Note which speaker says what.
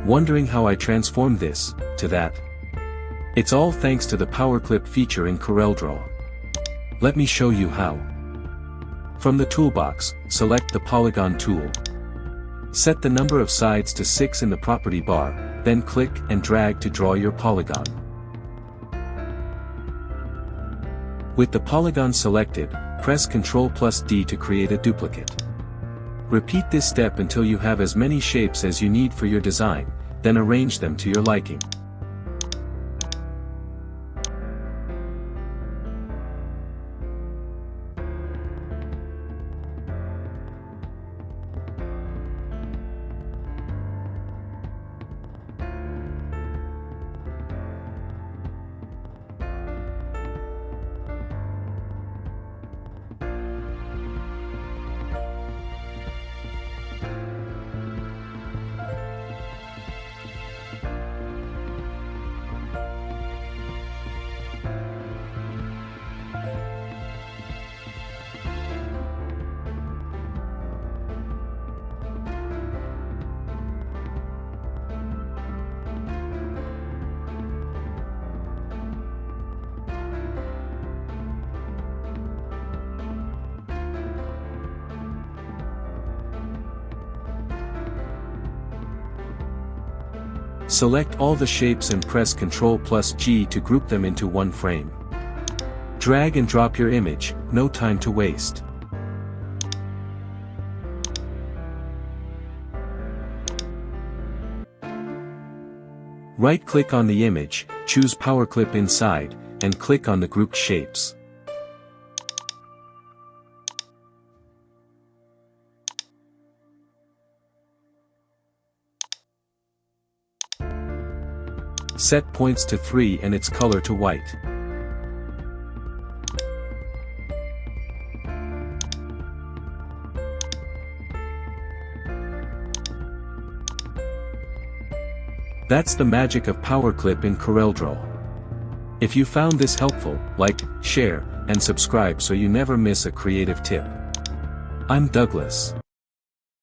Speaker 1: Wondering how I transformed this to that? It's all thanks to the PowerClip feature in CorelDRAW. Let me show you how. From the toolbox, select the polygon tool. Set the number of sides to 6 in the property bar, then click and drag to draw your polygon. With the polygon selected, press Ctrl+D to create a duplicate. Repeat this step until you have as many shapes as you need for your design, then arrange them to your liking. Select all the shapes and press Ctrl+G to group them into one frame. Drag and drop your image, no time to waste. Right-click on the image, choose PowerClip inside, and click on the grouped shapes. Set points to 3 and its color to white. That's the magic of PowerClip in CorelDRAW. If you found this helpful, like, share, and subscribe so you never miss a creative tip. I'm Douglas.